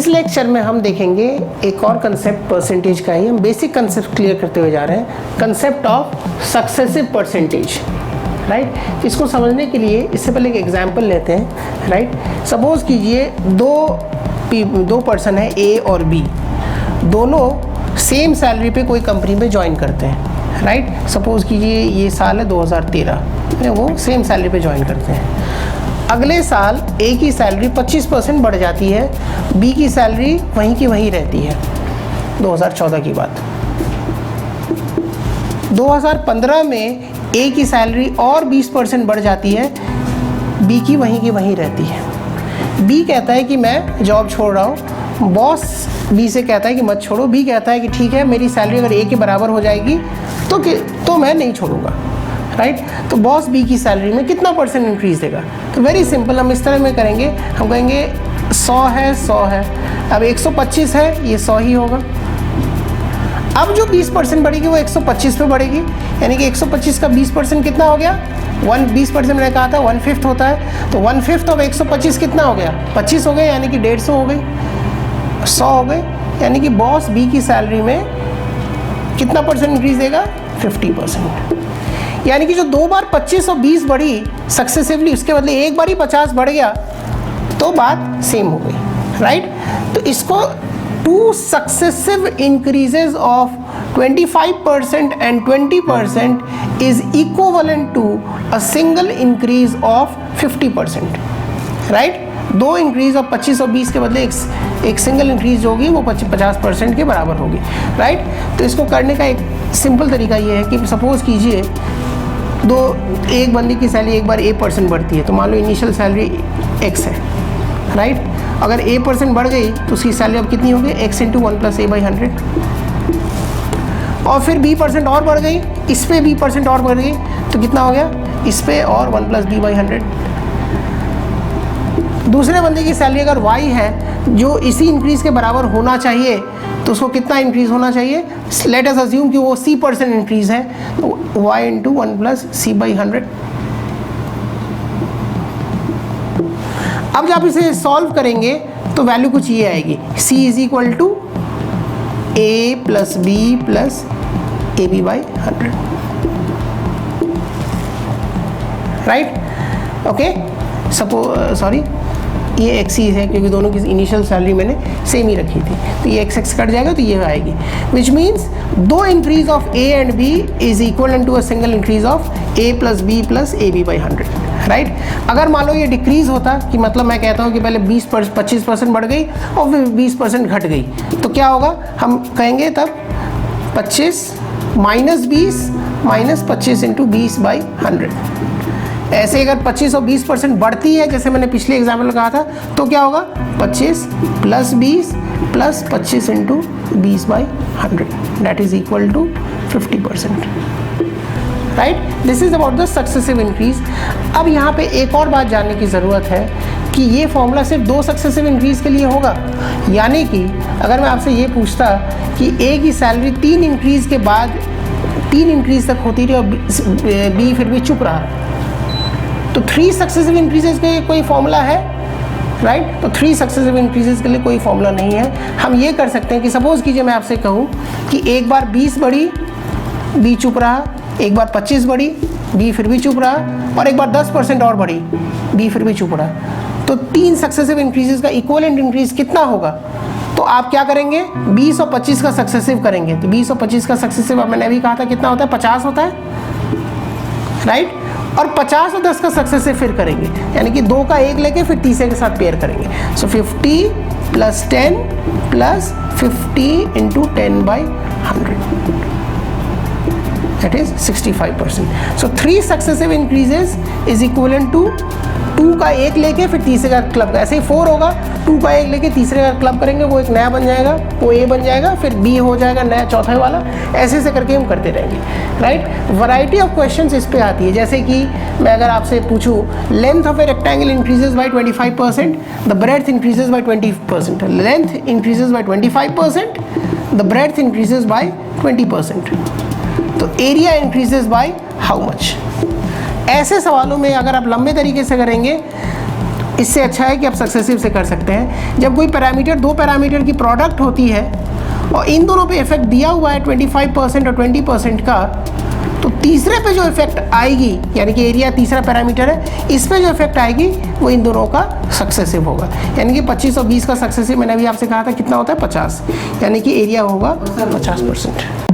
इस लेक्चर में हम देखेंगे एक और कंसेप्ट परसेंटेज का ही। हम बेसिक कंसेप्ट क्लियर करते हुए जा रहे हैं, concept of successive percentage, right. इसको समझने के लिए इससे पहले एक एग्जांपल लेते हैं, राइट। सपोज कीजिए दो पर्सन है ए और बी, दोनों सेम सैलरी पे कोई कंपनी में ज्वाइन करते हैं, राइट। सपोज कीजिए ये साल है 2013, वो सेम सैलरी पे ज्वाइन करते हैं। अगले साल ए की सैलरी 25% बढ़ जाती है, बी की सैलरी वहीं की वहीं रहती है। 2014 की बात। 2015 में ए की सैलरी और 20% बढ़ जाती है, बी की वहीं रहती है। बी कहता है कि मैं जॉब छोड़ रहा हूँ, बॉस बी से कहता है कि मत छोड़ो, बी कहता है कि ठीक है मेरी सैलरी अगर ए के बराबर हो जाएगी तो मैं नहीं छोड़ूंगा, राइट। तो बॉस बी की सैलरी में कितना % इंक्रीज देगा? तो वेरी सिंपल, हम इस तरह में करेंगे, हम कहेंगे 100 है, अब 125 है, ये 100 ही होगा। अब जो 20% बढ़ेगी वो 125 पे बढ़ेगी, यानी कि 125 का 20% कितना हो गया? 20% मैंने कहा था 1/5 होता है, तो 1/5 ऑफ 125 कितना हो गया? 25 हो गए, यानी कि 150 हो गई, 100 हो गए, यानी कि बॉस बी की सैलरी में कितना % इंक्रीज देगा? 50%। यानी कि जो 2 बार 25 और 20 बढ़ी सक्सेसिवली, उसके बदले एक बार ही 50 बढ़ गया, तो बात सेम हो गई, राइट। तो इसको 2 successive increases of 25% and 20% is equivalent to a single increase of 50%, right. 2 increase और 25 और 20 के बदले एक सिंगल इंक्रीज होगी, वो 50% के बराबर होगी, राइट। तो इसको करने का एक सिंपल तरीका ये है कि सपोज कीजिए एक बंदे की सैलरी एक बार A% बढ़ती है, तो मान लो इनिशियल सैलरी X है, राइट। अगर A% बढ़ गई तो उसकी सैलरी अब कितनी होगी? X × 1 + A/100। और फिर B% और बढ़ गई, इस पे B% और बढ़ गई, तो कितना हो गया? इस पे और 1 + B/100। दूसरे बंदे की सैलरी अगर Y है, जो इसी इंक्रीज के बराबर होना चाहिए, तो उसको कितना इंक्रीज होना चाहिए? लेट अस अज्यूम कि वो C% इंक्रीज है, तो Y × 1 + C/100। अब जब इसे सॉल्व करेंगे तो वैल्यू कुछ ये आएगी, C = A + B + AB/100, right. Okay, sorry ये XC है क्योंकि दोनों की इनिशियल सैलरी मैंने सेम ही रखी थी, तो ये XX कट जाएगा, तो ये आएगी, which means 2 increase of A and B is equal to a single increase of A + B + AB/100, right. अगर मान लो ये डिक्रीज होता, कि मतलब मैं कहता हूँ कि पहले 25% बढ़ गई और फिर 20% घट गई, तो क्या होगा? हम कहेंगे तब 25 - 20 - 25 × 20/100। ऐसे अगर 25 और 20% बढ़ती है, जैसे मैंने पिछले एग्जाम्पल में कहा था, तो क्या होगा? 25 + 20 + 25 × 20/100, that is equal to 50%, right. This is about the successive increase. अब यहाँ पे एक और बात जानने की ज़रूरत है कि ये फॉर्मूला सिर्फ 2 सक्सेसिव इंक्रीज के लिए होगा, यानी कि अगर मैं आपसे ये पूछता कि A की सैलरी 3 इंक्रीज के बाद 3 इंक्रीज तक होती रही और B फिर भी चुप रहा, तो 3 सक्सेसिव इंक्रीजेस के कोई फॉर्मूला है, राइट। तो 3 सक्सेसिव इंक्रीजेस के लिए कोई फॉर्मूला नहीं है। हम ये कर सकते हैं कि सपोज कीजिए मैं आपसे कहूँ कि एक बार 20 बढ़ी, B चुप रहा, एक बार 25 बढ़ी, B फिर भी चुप रहा, और एक बार 10% और बढ़ी, B फिर भी चुप रहा। तो 3 सक्सेसिव इंक्रीजेस का इक्वलेंट इंक्रीज कितना होगा? तो आप क्या करेंगे? 20 और 25 का सक्सेसिव करेंगे, तो 20 और 25 का सक्सेसिव अब मैंने अभी कहा था कितना होता है? 50 होता है, राइट। और 50 और 10 का सक्सेसिव फिर करेंगे, यानी कि 2 का 1 लेके फिर तीसरे के साथ पेयर करेंगे। सो 50 + 10 + 50 × 10/100, that is 65%. So 3 successive increases is equivalent to 2 का 1 लेके फिर तीसरे का क्लब, ऐसे ही 4 होगा, 2 का 1 लेके तीसरे का क्लब करेंगे, वो एक नया बन जाएगा, वो A बन जाएगा, फिर B हो जाएगा नया चौथा वाला, ऐसे ऐसे करके हम करते रहेंगे, राइट। वैरायटी ऑफ क्वेश्चंस इस पे आती है, जैसे कि मैं अगर आपसे पूछूं length of a rectangle increases by 25%, the breadth increases by 20%, length increases by 25%, the breadth increases by 20%, तो area increases by how much. ऐसे सवालों में अगर आप लंबे तरीके से करेंगे इससे अच्छा है कि आप सक्सेसिव से कर सकते हैं। जब कोई पैरामीटर, दो पैरामीटर की प्रोडक्ट होती है और इन दोनों पे इफेक्ट दिया हुआ है 25% और 20% का, तो तीसरे पे जो इफेक्ट आएगी, यानी कि एरिया तीसरा पैरामीटर है, इस पे जो इफेक्ट आएगी वो इन दोनों का सक्सेसिव होगा। यानी कि 25 और 20 का सक्सेसिव मैंने अभी आपसे कहा था कितना होता है 50, यानी कि एरिया होगा 50%।